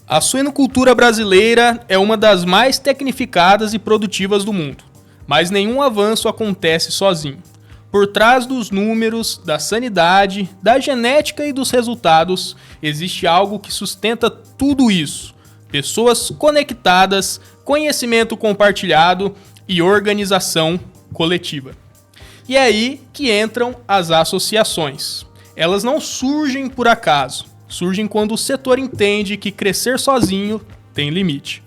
A suinocultura brasileira é uma das mais tecnificadas e produtivas do mundo, mas nenhum avanço acontece sozinho. Por trás dos números, da sanidade, da genética e dos resultados, existe algo que sustenta tudo isso. Pessoas conectadas, conhecimento compartilhado e organização coletiva. E é aí que entram as associações. Elas não surgem por acaso, surgem quando o setor entende que crescer sozinho tem limite.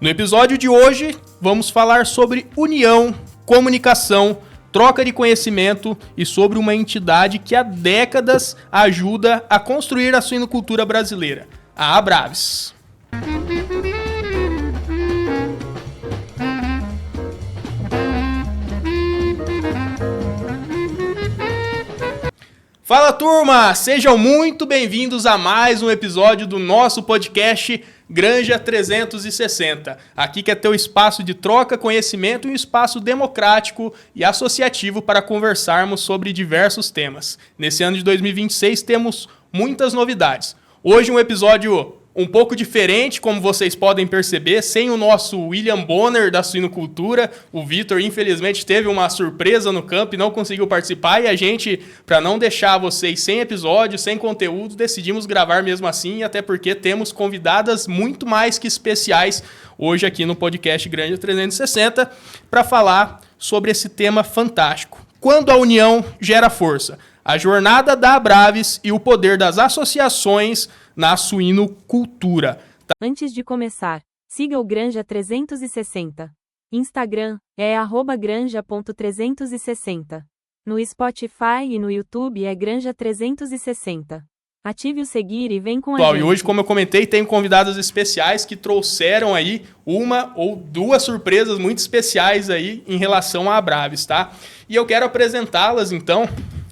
No episódio de hoje, vamos falar sobre união, comunicação, troca de conhecimento e sobre uma entidade que há décadas ajuda a construir a suinocultura brasileira, a Abraves. Fala, turma! Sejam muito bem-vindos a mais um episódio do nosso podcast Granja 360. Aqui que é teu espaço de troca, conhecimento e um espaço democrático e associativo para conversarmos sobre diversos temas. Nesse ano de 2026 temos muitas novidades. Hoje um episódio um pouco diferente, como vocês podem perceber, sem o nosso William Bonner da suinocultura. O Vitor, infelizmente, teve uma surpresa no campo e não conseguiu participar. E a gente, para não deixar vocês sem episódio, sem conteúdo, decidimos gravar mesmo assim, até porque temos convidadas muito mais que especiais hoje aqui no podcast Granja 360 para falar sobre esse tema fantástico. Quando a união gera força. A jornada da Abraves e o poder das associações na suinocultura. Antes de começar, siga o Granja 360. Instagram é @granja.360. No Spotify e no YouTube é Granja 360. Ative o seguir e vem com a gente. E hoje, como eu comentei, tem convidadas especiais que trouxeram aí uma ou duas surpresas muito especiais aí em relação à Abraves, tá? E eu quero apresentá-las então.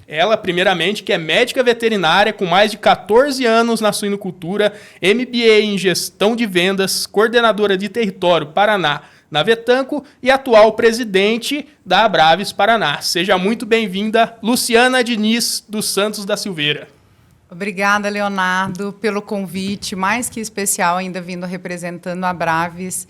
Ela, primeiramente, que é médica veterinária com mais de 14 anos na suinocultura, MBA em gestão de vendas, coordenadora de território Paraná na Vetanco e atual presidente da Abraves Paraná. Seja muito bem-vinda, Luciana Diniz dos Santos da Silveira. Obrigada, Leonardo, pelo convite, mais que especial ainda vindo representando a Abraves.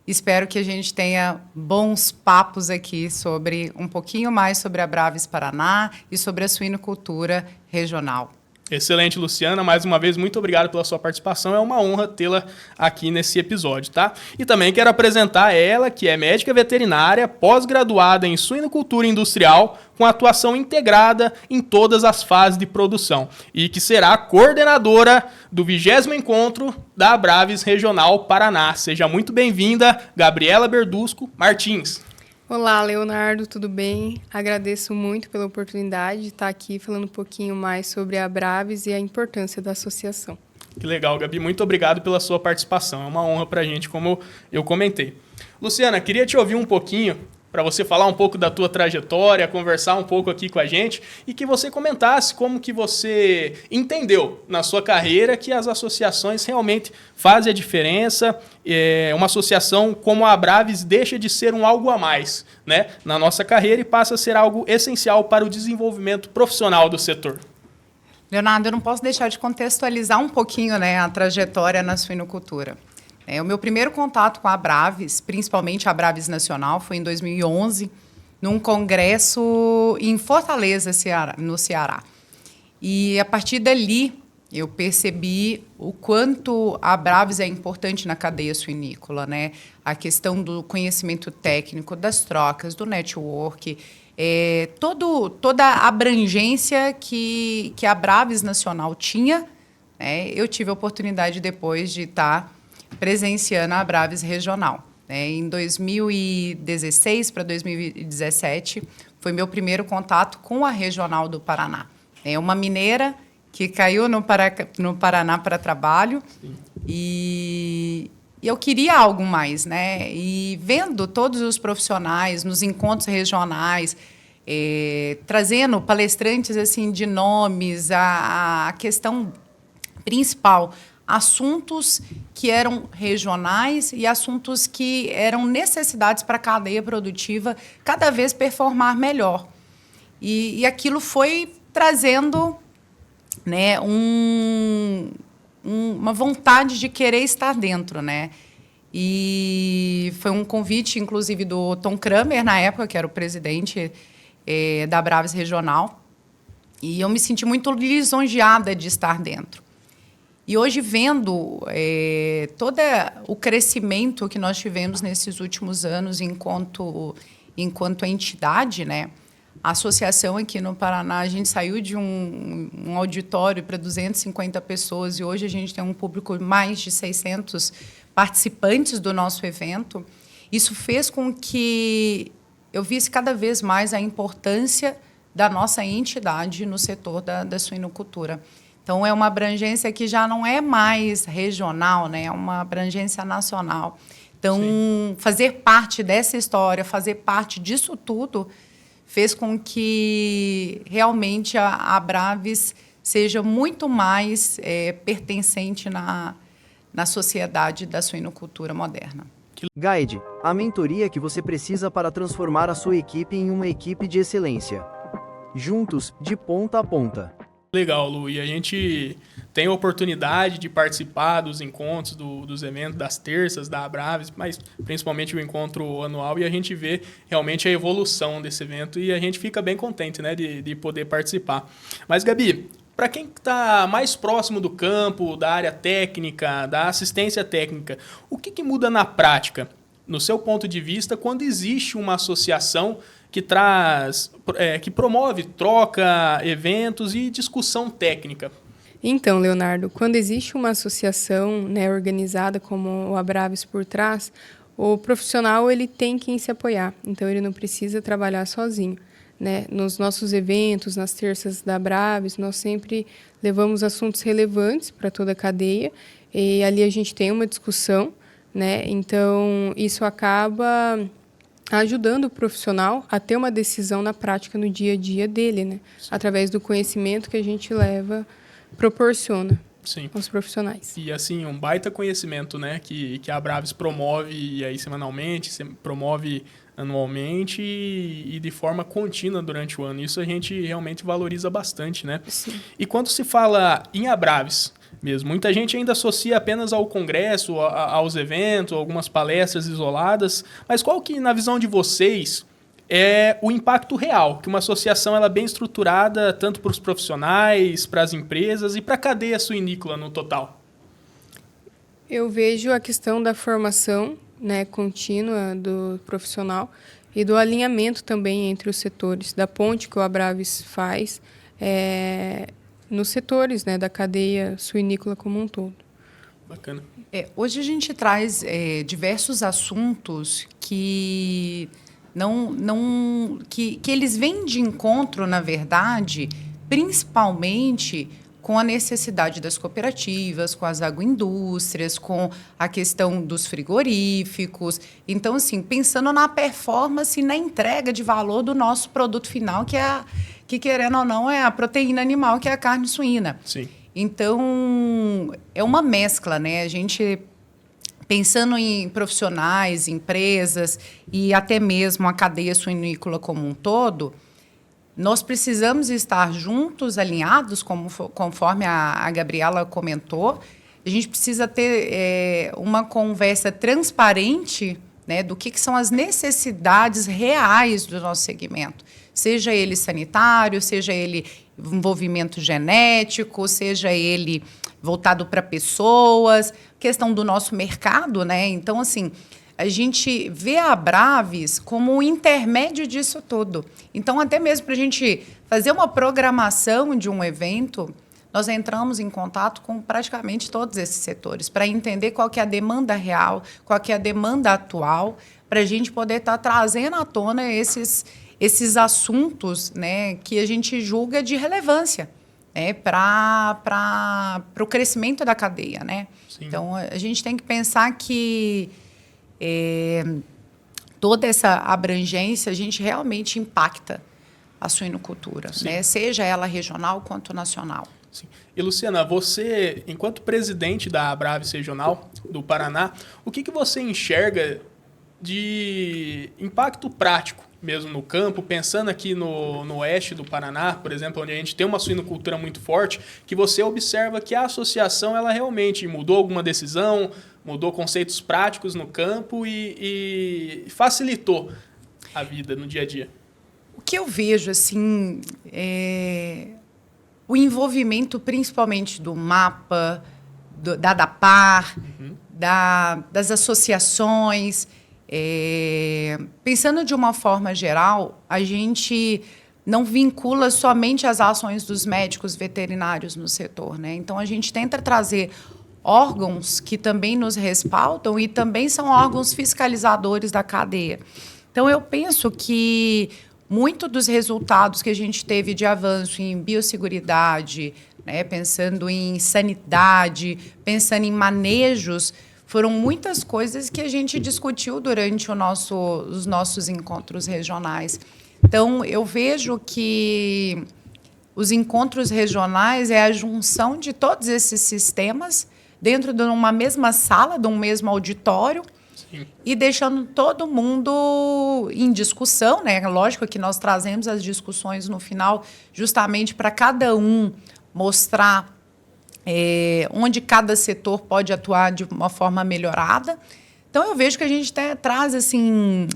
Espero que a gente tenha bons papos aqui sobre um pouquinho mais sobre a Abraves Paraná e sobre a suinocultura regional. Excelente, Luciana. Mais uma vez, muito obrigado pela sua participação. É uma honra tê-la aqui nesse episódio, tá? E também quero apresentar ela, que é médica veterinária, pós-graduada em suinocultura industrial, com atuação integrada em todas as fases de produção e que será coordenadora do 20º Encontro da Abraves Regional Paraná. Seja muito bem-vinda, Gabriela Berdusco Martins. Olá, Leonardo, tudo bem? Agradeço muito pela oportunidade de estar aqui falando um pouquinho mais sobre a Abraves e a importância da associação. Que legal, Gabi. Muito obrigado pela sua participação. É uma honra para a gente, como eu comentei. Luciana, queria te ouvir um pouquinho para você falar um pouco da tua trajetória, conversar um pouco aqui com a gente e que você comentasse como que você entendeu na sua carreira que as associações realmente fazem a diferença. Uma associação como a Abraves deixa de ser um algo a mais, né, na nossa carreira e passa a ser algo essencial para o desenvolvimento profissional do setor. Leonardo, eu não posso deixar de contextualizar um pouquinho, né, a trajetória na suinocultura. O meu primeiro contato com a Abraves, principalmente a Abraves Nacional, foi em 2011, num congresso em Fortaleza, no Ceará. E, a partir dali, eu percebi o quanto a Abraves é importante na cadeia suinícola, né? A questão do conhecimento técnico, das trocas, do network, toda a abrangência que a Abraves Nacional tinha, né? Eu tive a oportunidade depois de estar presenciando a Abraves Regional. Em 2016 para 2017, foi meu primeiro contato com a Regional do Paraná. É uma mineira que caiu no Paraná para trabalho e eu queria algo mais, né? E vendo todos os profissionais nos encontros regionais, trazendo palestrantes assim de nomes, a questão principal, assuntos que eram regionais e assuntos que eram necessidades para a cadeia produtiva cada vez performar melhor. E aquilo foi trazendo, né, uma vontade de querer estar dentro, né? E foi um convite, inclusive, do Tom Kramer, na época, que era o presidente da Abraves Regional. E eu me senti muito lisonjeada de estar dentro. E hoje, vendo todo o crescimento que nós tivemos nesses últimos anos enquanto entidade, né? A associação aqui no Paraná, a gente saiu de um auditório para 250 pessoas e hoje a gente tem um público de mais de 600 participantes do nosso evento. Isso fez com que eu visse cada vez mais a importância da nossa entidade no setor da suinocultura. Então, é uma abrangência que já não é mais regional, né? É uma abrangência nacional. Então, fazer parte dessa história, fazer parte disso tudo, fez com que realmente a Abraves seja muito mais pertencente na sociedade da suinocultura moderna. Guide, a mentoria que você precisa para transformar a sua equipe em uma equipe de excelência. Juntos, de ponta a ponta. Legal, Lu. E a gente tem a oportunidade de participar dos encontros, dos eventos, das terças da Abraves, mas principalmente o encontro anual, e a gente vê realmente a evolução desse evento e a gente fica bem contente, né, de poder participar. Mas, Gabi, para quem está mais próximo do campo, da área técnica, da assistência técnica, o que muda na prática, no seu ponto de vista, quando existe uma associação que promove troca, eventos e discussão técnica? Então, Leonardo, quando existe uma associação, né, organizada como o Abraves por trás, o profissional ele tem quem se apoiar, então ele não precisa trabalhar sozinho. Né? Nos nossos eventos, nas terças da Abraves, nós sempre levamos assuntos relevantes para toda a cadeia e ali a gente tem uma discussão, né? Então isso acaba ajudando o profissional a ter uma decisão na prática no dia a dia dele, né? Através do conhecimento que a gente proporciona aos profissionais. E assim, um baita conhecimento, né, que a Abraves promove e aí semanalmente, promove anualmente e de forma contínua durante o ano. Isso a gente realmente valoriza bastante, né? Sim. E quando se fala em Abraves mesmo, muita gente ainda associa apenas ao congresso, aos eventos, algumas palestras isoladas, mas qual que, na visão de vocês, é o impacto real que uma associação ela é bem estruturada, tanto para os profissionais, para as empresas e para a cadeia suinícola no total? Eu vejo a questão da formação, né, contínua do profissional e do alinhamento também entre os setores, da ponte que o Abraves faz nos setores, né, da cadeia suinícola como um todo. Bacana. Hoje a gente traz diversos assuntos que que eles vêm de encontro, na verdade, principalmente com a necessidade das cooperativas, com as agroindústrias, com a questão dos frigoríficos. Então, assim, pensando na performance e na entrega de valor do nosso produto final, que querendo ou não, é a proteína animal, que é a carne suína. Sim. Então, é uma mescla, né? A gente, pensando em profissionais, empresas e até mesmo a cadeia suinícola como um todo, nós precisamos estar juntos, alinhados, conforme a Gabriela comentou. A gente precisa ter uma conversa transparente, né, do que são as necessidades reais do nosso segmento. Seja ele sanitário, seja ele envolvimento genético, seja ele voltado para pessoas, questão do nosso mercado, né? Então, assim, a gente vê a Abraves como um intermédio disso tudo. Então, até mesmo para a gente fazer uma programação de um evento, nós entramos em contato com praticamente todos esses setores para entender qual que é a demanda real, qual que é a demanda atual, para a gente poder estar trazendo à tona esses assuntos, né, que a gente julga de relevância, né, para o crescimento da cadeia, né? Sim. Então, a gente tem que pensar que toda essa abrangência, a gente realmente impacta a suinocultura, né? Seja ela regional quanto nacional. Sim. E, Luciana, você, enquanto presidente da Abraves Regional do Paraná, o que você enxerga de impacto prático mesmo no campo, pensando aqui no oeste do Paraná, por exemplo, onde a gente tem uma suinocultura muito forte, que você observa que a associação ela realmente mudou alguma decisão, mudou conceitos práticos no campo e facilitou a vida no dia a dia? O que eu vejo, assim, o envolvimento principalmente do MAPA, da ADAPAR, das associações. Pensando de uma forma geral, a gente não vincula somente as ações dos médicos veterinários no setor, né? Então, a gente tenta trazer órgãos que também nos respaldam e também são órgãos fiscalizadores da cadeia. Então, eu penso que muito dos resultados que a gente teve de avanço em biosseguridade, né, pensando em sanidade, pensando em manejos, foram muitas coisas que a gente discutiu durante os nossos encontros regionais. Então, eu vejo que os encontros regionais é a junção de todos esses sistemas dentro de uma mesma sala, de um mesmo auditório, sim, e deixando todo mundo em discussão, né? Lógico que nós trazemos as discussões no final justamente para cada um mostrar onde cada setor pode atuar de uma forma melhorada. Então, eu vejo que a gente traz assim,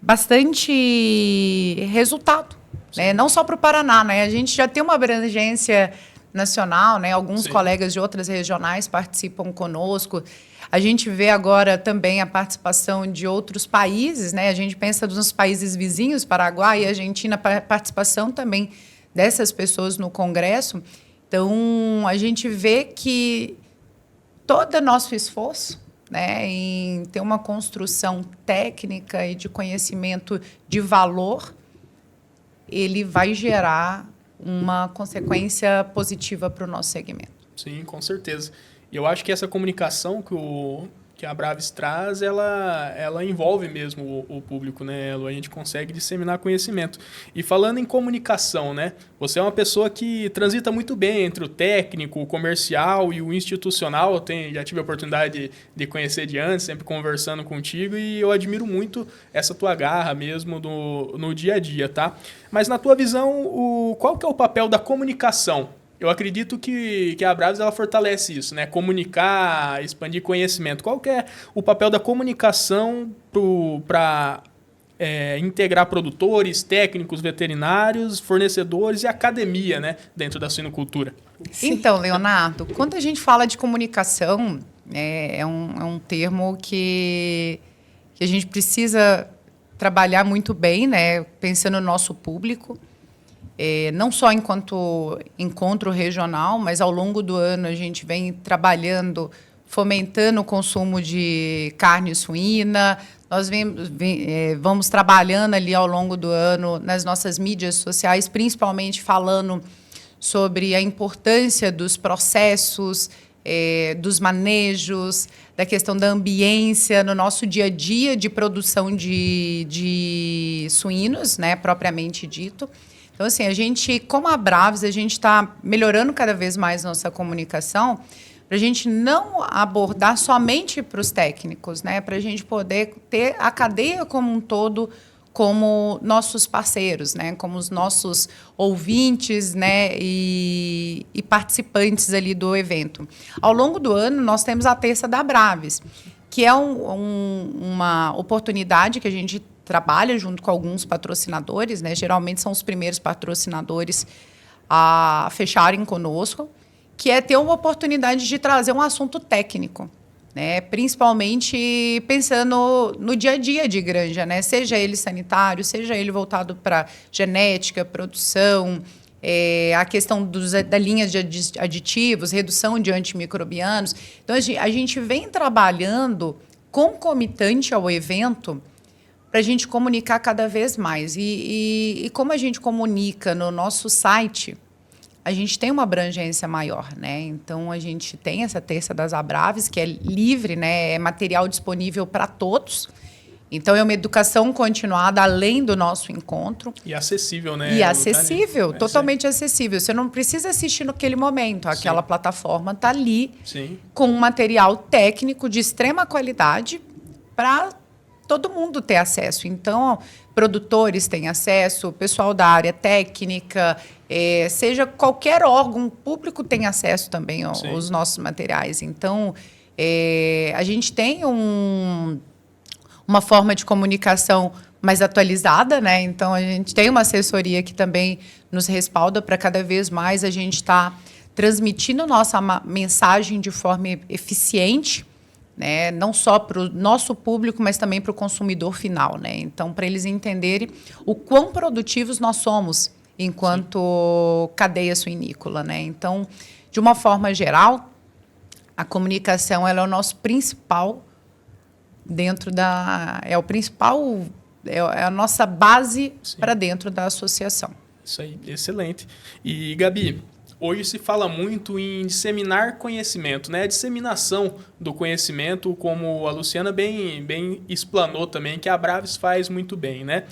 bastante resultado, né? Não só para o Paraná, né? A gente já tem uma abrangência nacional, né? Alguns sim, colegas de outras regionais participam conosco. A gente vê agora também a participação de outros países, né? A gente pensa nos países vizinhos, Paraguai e Argentina, a participação também dessas pessoas no Congresso. Então, a gente vê que todo nosso esforço, né, em ter uma construção técnica e de conhecimento de valor, ele vai gerar uma consequência positiva para o nosso segmento. Sim, com certeza. E eu acho que essa comunicação que a Abraves traz, ela envolve mesmo o público, né, Elo? A gente consegue disseminar conhecimento. E falando em comunicação, né, você é uma pessoa que transita muito bem entre o técnico, o comercial e o institucional. Já tive a oportunidade de conhecer de antes, sempre conversando contigo, e eu admiro muito essa tua garra mesmo no dia a dia, tá? Mas na tua visão, qual que é o papel da comunicação? Eu acredito que a Abraves ela fortalece isso, né? Comunicar, expandir conhecimento. Qual que é o papel da comunicação para integrar produtores, técnicos, veterinários, fornecedores e academia, né? Dentro da suinocultura? Sim. Então, Leonardo, quando a gente fala de comunicação, é um termo que a gente precisa trabalhar muito bem, né? Pensando no nosso público. Não só enquanto encontro regional, mas ao longo do ano a gente vem trabalhando, fomentando o consumo de carne suína. Nós vamos trabalhando ali ao longo do ano nas nossas mídias sociais, principalmente falando sobre a importância dos processos, dos manejos, da questão da ambiência no nosso dia a dia de produção de suínos, né, propriamente dito. Então, assim, a gente, como a Abraves, a gente está melhorando cada vez mais nossa comunicação para a gente não abordar somente para os técnicos, né? Para a gente poder ter a cadeia como um todo como nossos parceiros, né? Como os nossos ouvintes, né? E participantes ali do evento. Ao longo do ano, nós temos a Terça da Abraves, que é uma oportunidade que a gente trabalha junto com alguns patrocinadores, né? Geralmente são os primeiros patrocinadores a fecharem conosco, que é ter uma oportunidade de trazer um assunto técnico, né? Principalmente pensando no dia a dia de granja, né? Seja ele sanitário, seja ele voltado para genética, produção, a questão da linha de aditivos, redução de antimicrobianos. Então, a gente vem trabalhando concomitante ao evento para a gente comunicar cada vez mais. E como a gente comunica no nosso site, a gente tem uma abrangência maior, né? Então, a gente tem essa Terça das Abraves, que é livre, né? É material disponível para todos. Então, é uma educação continuada além do nosso encontro. E acessível, né? E acessível, totalmente acessível. Você não precisa assistir naquele momento. Aquela plataforma está ali, com um material técnico de extrema qualidade para todo mundo ter acesso. Então, produtores têm acesso, o pessoal da área técnica, seja qualquer órgão público tem acesso também aos nossos materiais. Então, a gente tem uma forma de comunicação mais atualizada, né? Então, a gente tem uma assessoria que também nos respalda para cada vez mais a gente estar transmitindo nossa mensagem de forma eficiente, né? Não só para o nosso público, mas também para o consumidor final, né? Então, para eles entenderem o quão produtivos nós somos enquanto cadeia suinícola, né? Então, de uma forma geral, a comunicação ela é o nosso principal é a nossa base para dentro da associação. Isso aí, excelente. E, Gabi, hoje se fala muito em disseminar conhecimento, né? A disseminação do conhecimento, como a Luciana bem explanou também, que a Abraves faz muito bem, né?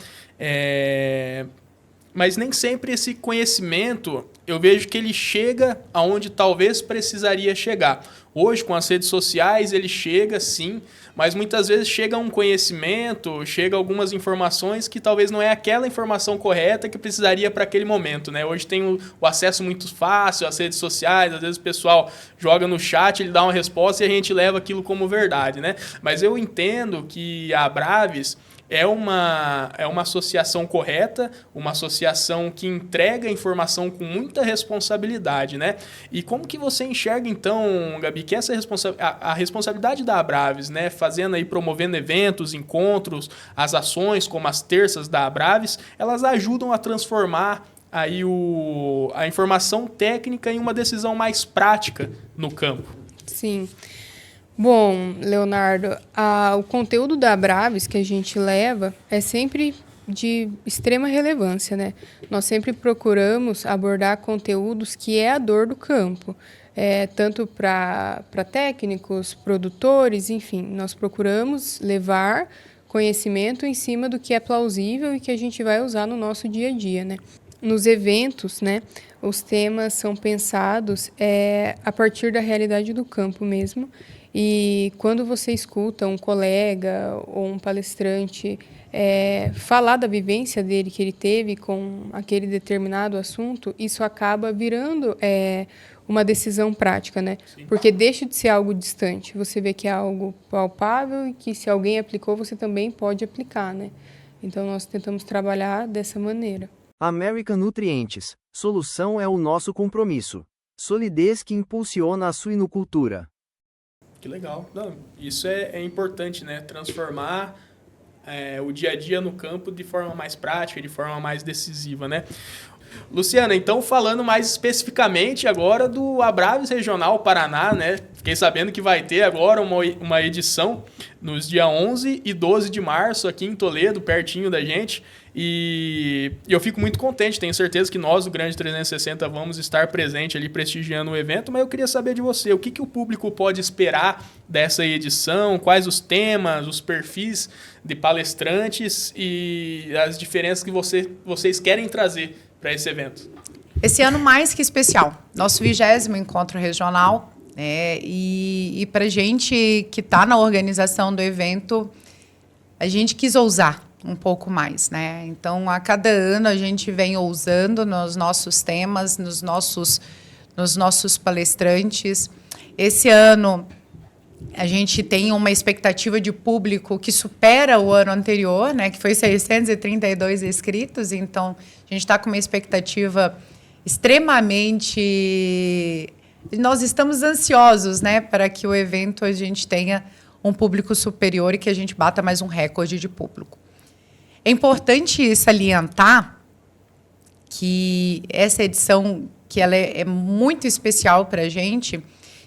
Mas nem sempre esse conhecimento, eu vejo que ele chega aonde talvez precisaria chegar. Hoje, com as redes sociais, ele chega, sim, mas muitas vezes chega um conhecimento, chega algumas informações que talvez não é aquela informação correta que precisaria para aquele momento, né? Hoje tem o acesso muito fácil às redes sociais, às vezes o pessoal joga no chat, ele dá uma resposta e a gente leva aquilo como verdade, né? Mas eu entendo que a Abraves é uma associação correta, uma associação que entrega informação com muita responsabilidade, né? E como que você enxerga, então, Gabi, que essa a responsabilidade da Abraves, né? Fazendo aí, promovendo eventos, encontros, as ações, como as terças da Abraves, elas ajudam a transformar aí a informação técnica em uma decisão mais prática no campo. Sim. Bom, Leonardo, o conteúdo da Abraves que a gente leva é sempre de extrema relevância, né? Nós sempre procuramos abordar conteúdos que é a dor do campo, tanto para técnicos, produtores, enfim, nós procuramos levar conhecimento em cima do que é plausível e que a gente vai usar no nosso dia a dia, né? Nos eventos, né, os temas são pensados a partir da realidade do campo mesmo. E quando você escuta um colega ou um palestrante falar da vivência dele que ele teve com aquele determinado assunto, isso acaba virando uma decisão prática, né? Sim. Porque deixa de ser algo distante. Você vê que é algo palpável e que se alguém aplicou, você também pode aplicar, né? Então, nós tentamos trabalhar dessa maneira. American Nutrientes. Solução é o nosso compromisso. Solidez que impulsiona a suinocultura. Que legal. Não, isso é importante, né? Transformar o dia a dia no campo de forma mais prática, de forma mais decisiva, né? Luciana, então falando mais especificamente agora do Abraves Regional Paraná, né? Fiquei sabendo que vai ter agora uma edição nos dias 11 e 12 de março aqui em Toledo, pertinho da gente. E eu fico muito contente, tenho certeza que nós, do Grande 360, vamos estar presente ali prestigiando o evento, mas eu queria saber de você, o que o público pode esperar dessa edição, quais os temas, os perfis de palestrantes e as diferenças que vocês querem trazer para esse evento? Esse ano mais que especial, nosso 20º encontro regional, né? E para a gente que está na organização do evento, a gente quis ousar um pouco mais, né? Então, a cada ano a gente vem ousando nos nossos temas, nos nossos palestrantes. Esse ano a gente tem uma expectativa de público que supera o ano anterior, né? Que foi 632 inscritos. Então, a gente está com uma expectativa extremamente... Nós estamos ansiosos, né? Para que o evento a gente tenha um público superior e que a gente bata mais um recorde de público. É importante salientar que essa edição, que ela é muito especial para a gente.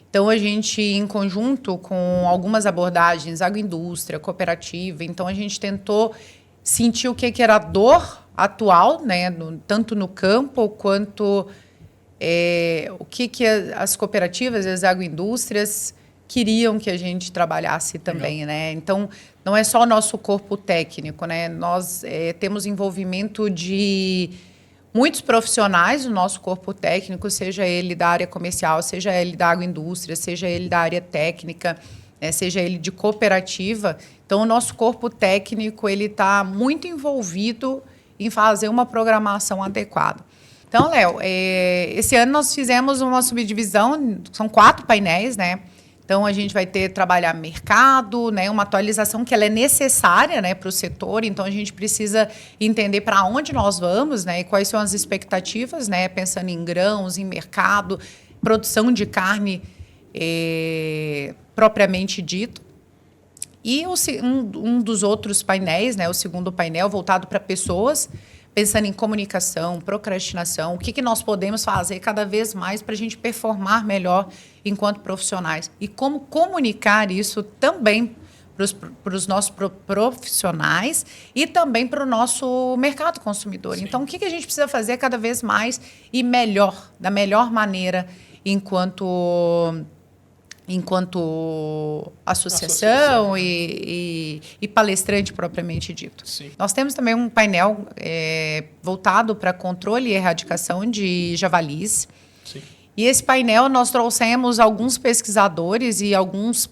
Então, a gente, em conjunto com algumas abordagens, agroindústria, cooperativa, então a gente tentou sentir o que era a dor atual, né, tanto no campo quanto o que as cooperativas e as agroindústrias queriam que a gente trabalhasse também, né? Então, não é só o nosso corpo técnico, né? Nós temos envolvimento de muitos profissionais do nosso corpo técnico, seja ele da área comercial, seja ele da agroindústria, seja ele da área técnica. né, seja ele de cooperativa. Então, o nosso corpo técnico ele está muito envolvido em fazer uma programação adequada. Então, Léo, esse ano nós fizemos uma subdivisão, são 4 painéis, né? Então, a gente vai trabalhar mercado, né, uma atualização que ela é necessária, né, para o setor. Então, a gente precisa entender para onde nós vamos, né, e quais são as expectativas, né, pensando em grãos, em mercado, produção de carne propriamente dito. E um dos outros painéis, né, o segundo painel, voltado para pessoas, pensando em comunicação, procrastinação, o que nós podemos fazer cada vez mais para a gente performar melhor enquanto profissionais. E como comunicar isso também para os nossos profissionais e também para o nosso mercado consumidor. Sim. Então, o que a gente precisa fazer cada vez mais e melhor, da melhor maneira, enquanto associação e palestrante propriamente dito. Sim. Nós temos também um painel voltado para controle e erradicação de javalis. Sim. E esse painel nós trouxemos alguns pesquisadores e alguns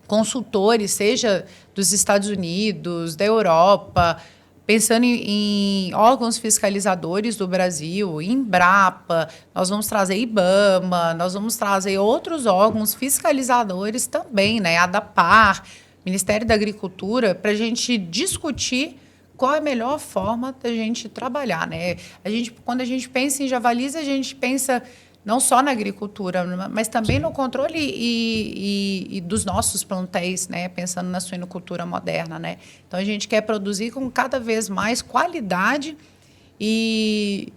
consultores, seja dos Estados Unidos, da Europa, pensando em órgãos fiscalizadores do Brasil, Embrapa, nós vamos trazer IBAMA, nós vamos trazer outros órgãos fiscalizadores também, né? ADAPAR, Ministério da Agricultura, para a gente discutir qual é a melhor forma da gente trabalhar, né? Quando a gente pensa em javalis, a gente pensa não só na agricultura, mas também no controle e dos nossos plantéis, né? Pensando na suinocultura moderna, né? Então, a gente quer produzir com cada vez mais qualidade e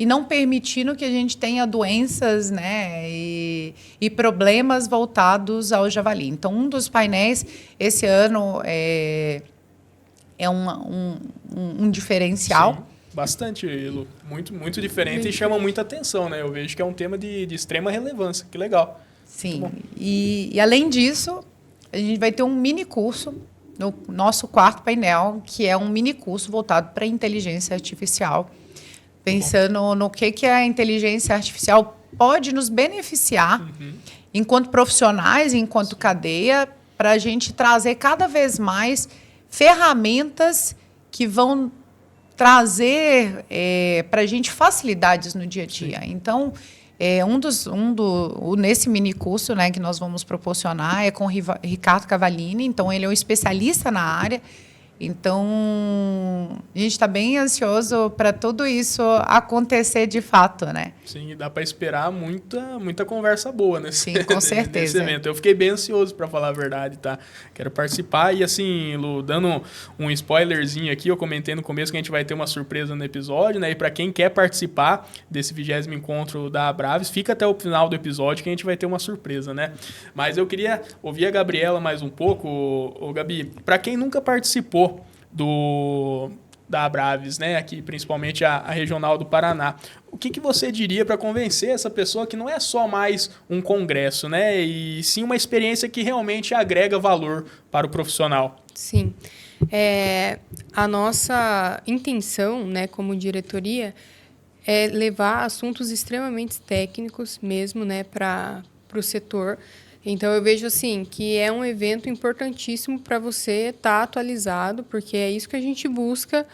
não permitindo que a gente tenha doenças, né? E problemas voltados ao javali. Então, um dos painéis, esse ano, é um diferencial. Sim. Bastante, Lu. Muito diferente e chama muita atenção, né? Eu vejo que é um tema de extrema relevância. Que legal. Sim. E além disso, a gente vai ter um mini curso no nosso 4º painel, que é um mini curso voltado para a inteligência artificial. Pensando no que a inteligência artificial pode nos beneficiar enquanto profissionais, enquanto cadeia, para a gente trazer cada vez mais ferramentas que vão trazer para a gente facilidades no dia a dia. Sim. Então, nesse mini curso, né, que nós vamos proporcionar é com o Ricardo Cavallini. Então, ele é um especialista na área. Então, a gente está bem ansioso para tudo isso acontecer de fato, né? Sim, dá para esperar muita conversa boa nesse, sim, com certeza. nesse evento. Eu fiquei bem ansioso, para falar a verdade, tá? Quero participar e, assim, Lu, dando um spoilerzinho aqui, eu comentei no começo que a gente vai ter uma surpresa no episódio, né? E para quem quer participar desse 20º encontro da Abraves, fica até o final do episódio que a gente vai ter uma surpresa, né? Mas eu queria ouvir a Gabriela mais um pouco, ô Gabi. Para quem nunca participou da Abraves, né? Aqui, principalmente a regional do Paraná. O que você diria para convencer essa pessoa que não é só mais um congresso, né? E sim uma experiência que realmente agrega valor para o profissional? Sim. A nossa intenção, né, como diretoria, é levar assuntos extremamente técnicos mesmo, né, para o setor. Então, eu vejo assim que é um evento importantíssimo para você estar atualizado, porque é isso que a gente busca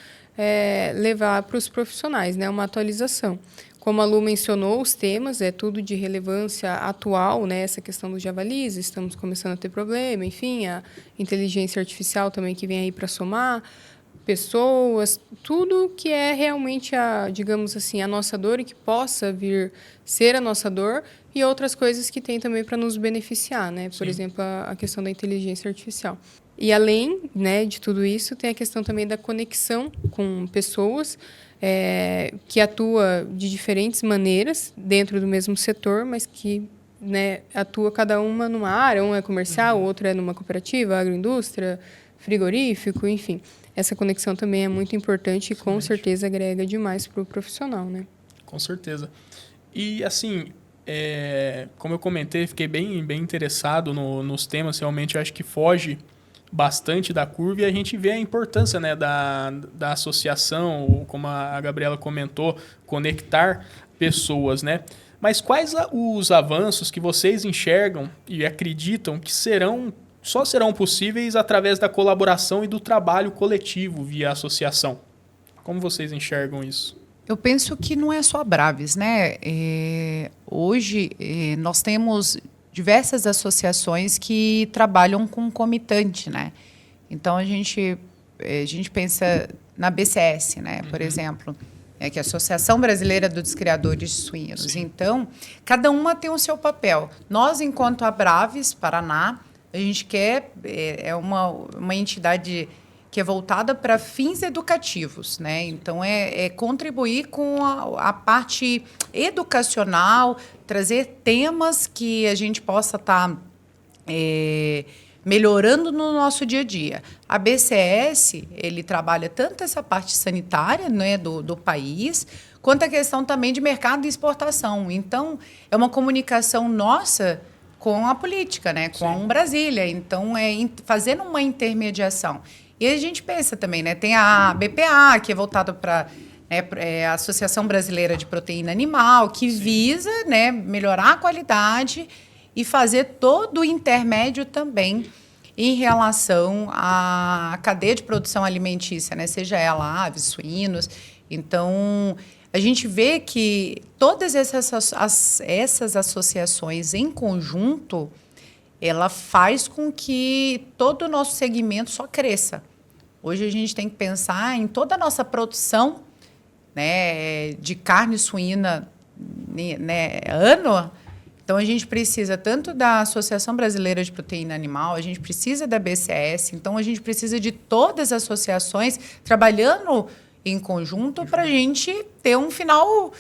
levar para os profissionais, né? Uma atualização. Como a Lu mencionou, os temas é tudo de relevância atual, né? Essa questão dos javalis, estamos começando a ter problema, enfim, a inteligência artificial também que vem aí para somar, pessoas, tudo que é realmente digamos assim, a nossa dor e que possa vir ser a nossa dor, e outras coisas que tem também para nos beneficiar, né? Por exemplo, a questão da inteligência artificial. E além, né, de tudo isso, tem a questão também da conexão com pessoas que atua de diferentes maneiras dentro do mesmo setor, mas que, né, atua cada uma numa área, um é comercial, o outro é numa cooperativa, agroindústria, frigorífico, enfim. Essa conexão também é muito importante e com certeza agrega demais para o profissional, né? Com certeza. E, assim, como eu comentei, fiquei bem interessado nos temas. Realmente, eu acho que foge bastante da curva e a gente vê a importância, né, da associação, ou como a Gabriela comentou, conectar pessoas, né? Mas quais os avanços que vocês enxergam e acreditam que serão só serão possíveis através da colaboração e do trabalho coletivo via associação. Como vocês enxergam isso? Eu penso que não é só a Abraves, né? Hoje nós temos diversas associações que trabalham com comitante, né? Então a gente pensa na BCS, né? Por exemplo, que é a Associação Brasileira dos Criadores de Suínos. Sim. Então, cada uma tem o seu papel. Nós, enquanto Abraves Paraná, a gente quer uma entidade que é voltada para fins educativos, né? Então, contribuir com a parte educacional, trazer temas que a gente possa estar melhorando no nosso dia a dia. A BCS, ele trabalha tanto essa parte sanitária, né, do país, quanto a questão também de mercado e exportação. Então, é uma comunicação nossa com a política, né, com Brasília. Então, fazendo uma intermediação. E a gente pensa também, né, tem a BPA, que é voltada para a Associação Brasileira de Proteína Animal, que visa, né, melhorar a qualidade e fazer todo o intermédio também em relação à cadeia de produção alimentícia, né? Seja ela aves, suínos. Então, a gente vê que todas essas associações em conjunto, ela faz com que todo o nosso segmento só cresça. Hoje a gente tem que pensar em toda a nossa produção, né, de carne suína, né, ano. Então, a gente precisa tanto da Associação Brasileira de Proteína Animal, a gente precisa da BCS, então a gente precisa de todas as associações trabalhando em conjunto para a gente ter um final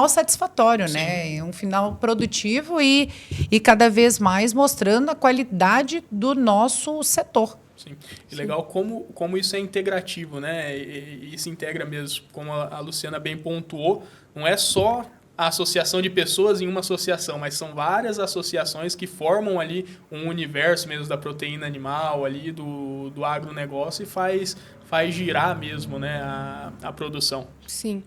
satisfatório, né? Um final produtivo e cada vez mais mostrando a qualidade do nosso setor. Sim. E legal como isso é integrativo, né? E se integra mesmo, como a Luciana bem pontuou, não é só a associação de pessoas em uma associação, mas são várias associações que formam ali um universo mesmo da proteína animal, ali do agronegócio e faz girar mesmo, né, a produção. Sim.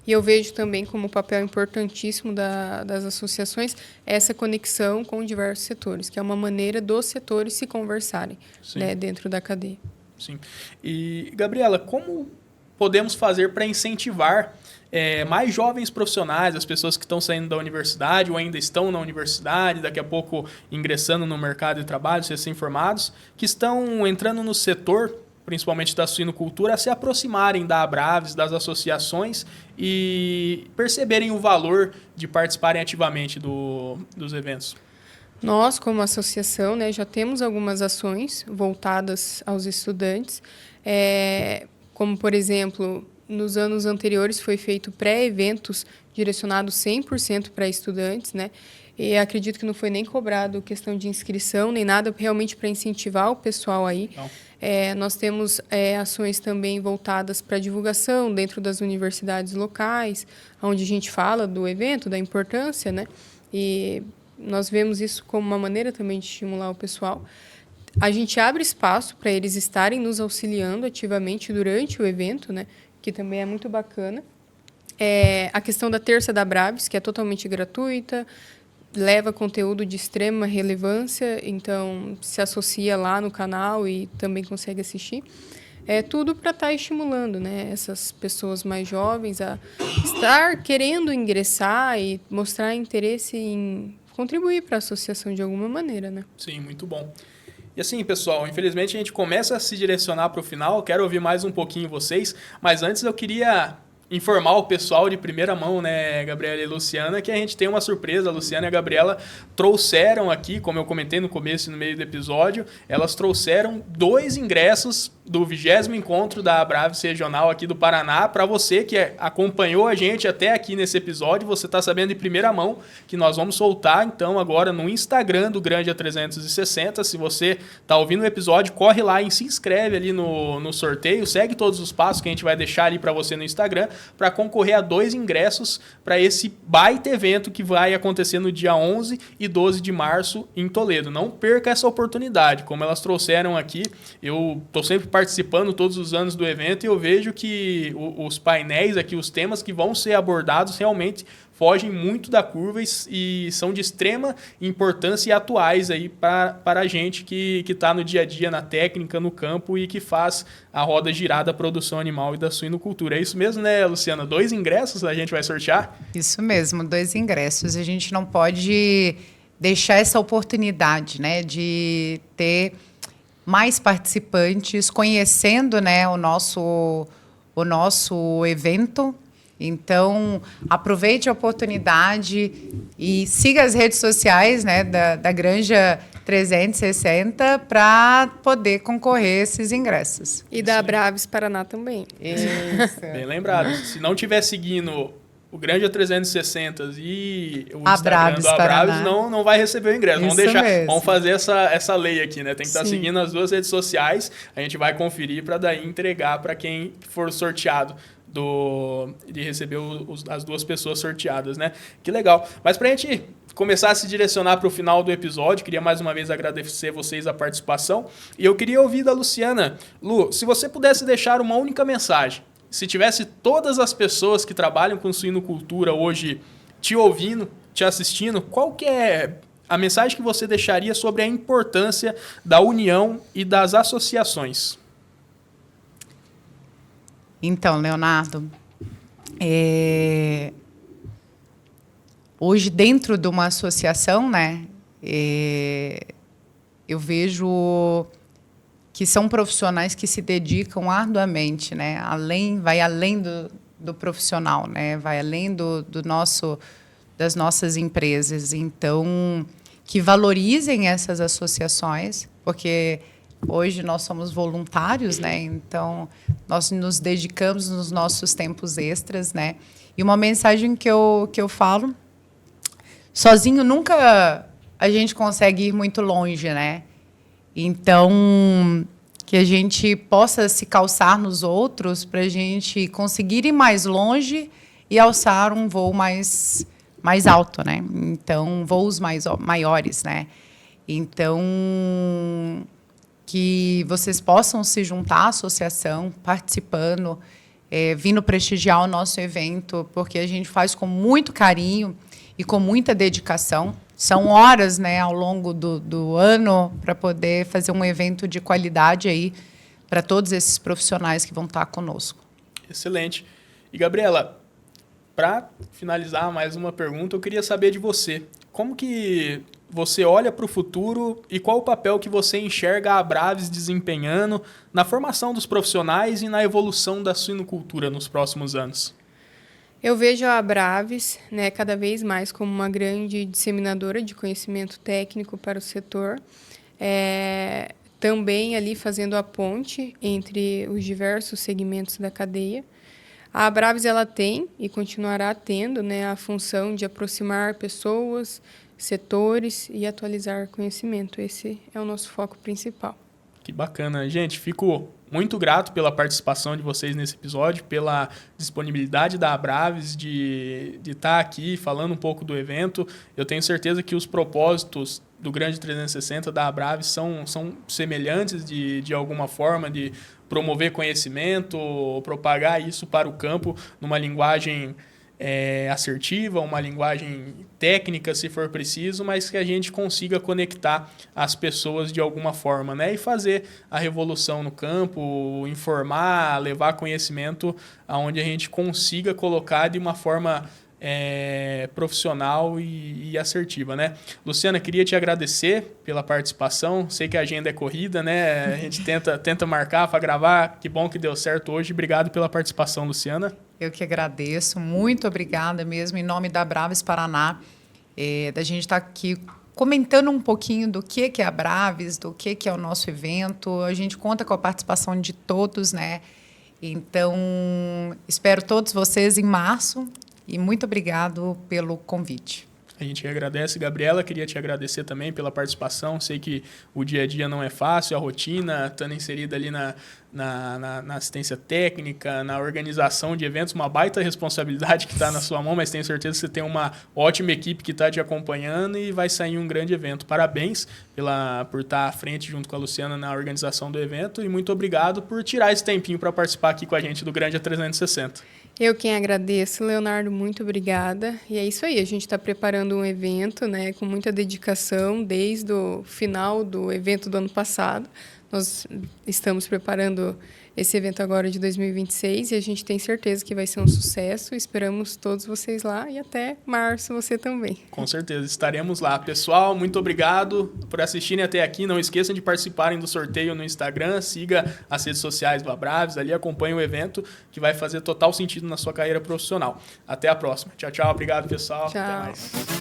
E eu vejo também como papel importantíssimo das associações essa conexão com diversos setores, que é uma maneira dos setores se conversarem, né, dentro da cadeia. Sim. E, Gabriela, como podemos fazer para incentivar mais jovens profissionais, as pessoas que estão saindo da universidade ou ainda estão na universidade, daqui a pouco ingressando no mercado de trabalho, recém-formados, que estão entrando no setor, principalmente da suinocultura, a se aproximarem da Abraves, das associações e perceberem o valor de participarem ativamente dos eventos? Nós, como associação, né, já temos algumas ações voltadas aos estudantes, como, por exemplo, nos anos anteriores foi feito pré-eventos direcionados 100% para estudantes, né? E acredito que não foi nem cobrado questão de inscrição, nem nada, realmente para incentivar o pessoal aí. Nós temos ações também voltadas para divulgação dentro das universidades locais, onde a gente fala do evento, da importância, né? E nós vemos isso como uma maneira também de estimular o pessoal. A gente abre espaço para eles estarem nos auxiliando ativamente durante o evento, né? Que também é muito bacana. A questão da Terça da Abraves, que é totalmente gratuita, leva conteúdo de extrema relevância, então se associa lá no canal e também consegue assistir. Tudo para estar estimulando, né, essas pessoas mais jovens a estar querendo ingressar e mostrar interesse em contribuir para a associação de alguma maneira, né? Sim, muito bom. E assim, pessoal, infelizmente a gente começa a se direcionar para o final, quero ouvir mais um pouquinho vocês, mas antes eu queria informar o pessoal de primeira mão, né, Gabriela e Luciana, que a gente tem uma surpresa. A Luciana e a Gabriela trouxeram aqui, como eu comentei no começo e no meio do episódio, elas trouxeram 2 ingressos do 20º encontro da Abraves Regional aqui do Paraná. Para você que acompanhou a gente até aqui nesse episódio, você está sabendo de primeira mão que nós vamos soltar, então, agora no Instagram do Granja 360. Se você está ouvindo o episódio, corre lá e se inscreve ali no sorteio, segue todos os passos que a gente vai deixar ali para você no Instagram, para concorrer a 2 ingressos para esse baita evento que vai acontecer no dia 11 e 12 de março em Toledo. Não perca essa oportunidade. Como elas trouxeram aqui, eu estou sempre participando todos os anos do evento e eu vejo que os painéis aqui, os temas que vão ser abordados realmente fogem muito da curva e são de extrema importância e atuais aí para a gente que está no dia a dia, na técnica, no campo e que faz a roda girar da produção animal e da suinocultura. É isso mesmo, né, Luciana? 2 ingressos a gente vai sortear? Isso mesmo, 2 ingressos. A gente não pode deixar essa oportunidade, né, de ter mais participantes conhecendo, né, o nosso evento. Então, aproveite a oportunidade e siga as redes sociais, né, da Granja 360 para poder concorrer a esses ingressos. E da Abraves Paraná também. Isso. Bem lembrado. Se não estiver seguindo o Granja 360 e o Abraves, Instagram do Abraves, Paraná. não vai receber o ingresso. Isso mesmo. Vamos fazer essa lei aqui, né? Tem que estar Sim. seguindo as 2 redes sociais. A gente vai conferir para daí entregar para quem for sorteado de receber as 2 pessoas sorteadas, né? Que legal. Mas para a gente começar a se direcionar para o final do episódio, queria mais uma vez agradecer vocês a participação. E eu queria ouvir da Luciana. Lu, se você pudesse deixar uma única mensagem, se tivesse todas as pessoas que trabalham com suinocultura hoje te ouvindo, te assistindo, qual que é a mensagem que você deixaria sobre a importância da união e das associações? Então, Leonardo, hoje dentro de uma associação, né, eu vejo que são profissionais que se dedicam arduamente, né, vai além do profissional, né, vai além das nossas empresas. Então, que valorizem essas associações, porque hoje nós somos voluntários, né? Então, nós nos dedicamos nos nossos tempos extras, né? E uma mensagem que eu falo, sozinho nunca a gente consegue ir muito longe, né? Então, que a gente possa se calçar nos outros para a gente conseguir ir mais longe e alçar um voo mais alto, né? Então, voos maiores, né? Então, que vocês possam se juntar à associação, participando, vindo prestigiar o nosso evento, porque a gente faz com muito carinho e com muita dedicação. São horas, né, ao longo do ano para poder fazer um evento de qualidade aí para todos esses profissionais que vão estar conosco. Excelente. E, Gabriela, para finalizar mais uma pergunta, eu queria saber de você. Como que você olha para o futuro e qual o papel que você enxerga a Abraves desempenhando na formação dos profissionais e na evolução da suinocultura nos próximos anos? Eu vejo a Abraves, né, cada vez mais como uma grande disseminadora de conhecimento técnico para o setor, também ali fazendo a ponte entre os diversos segmentos da cadeia. A Abraves ela tem e continuará tendo, né, a função de aproximar pessoas, setores e atualizar conhecimento. Esse é o nosso foco principal. Que bacana. Gente, fico muito grato pela participação de vocês nesse episódio, pela disponibilidade da Abraves de estar aqui falando um pouco do evento. Eu tenho certeza que os propósitos do Granja 360 da Abraves são semelhantes de alguma forma, de promover conhecimento, propagar isso para o campo numa linguagem assertiva, uma linguagem técnica, se for preciso, mas que a gente consiga conectar as pessoas de alguma forma, né? E fazer a revolução no campo, informar, levar conhecimento aonde a gente consiga colocar de uma forma profissional e assertiva, né? Luciana, queria te agradecer pela participação. Sei que a agenda é corrida, né? A gente tenta marcar para gravar. Que bom que deu certo hoje. Obrigado pela participação, Luciana. Eu que agradeço. Muito obrigada mesmo, em nome da Abraves Paraná, da gente estar aqui comentando um pouquinho do que é a Abraves, do que é o nosso evento. A gente conta com a participação de todos, né? Então, espero todos vocês em março. E muito obrigado pelo convite. A gente agradece, Gabriela. Queria te agradecer também pela participação. Sei que o dia a dia não é fácil, a rotina, estando inserida ali na assistência técnica, na organização de eventos, uma baita responsabilidade que está na sua mão, mas tenho certeza que você tem uma ótima equipe que está te acompanhando e vai sair um grande evento. Parabéns por estar à frente junto com a Luciana na organização do evento e muito obrigado por tirar esse tempinho para participar aqui com a gente do Granja 360. Eu quem agradeço, Leonardo, muito obrigada. E é isso aí, a gente está preparando um evento, né, com muita dedicação desde o final do evento do ano passado. Nós estamos preparando esse evento agora de 2026 e a gente tem certeza que vai ser um sucesso. Esperamos todos vocês lá e até março você também. Com certeza, estaremos lá. Pessoal, muito obrigado por assistirem até aqui. Não esqueçam de participarem do sorteio no Instagram. Siga as redes sociais do Abraves. Ali acompanhe o evento que vai fazer total sentido na sua carreira profissional. Até a próxima. Tchau, tchau. Obrigado, pessoal. Tchau. Até mais.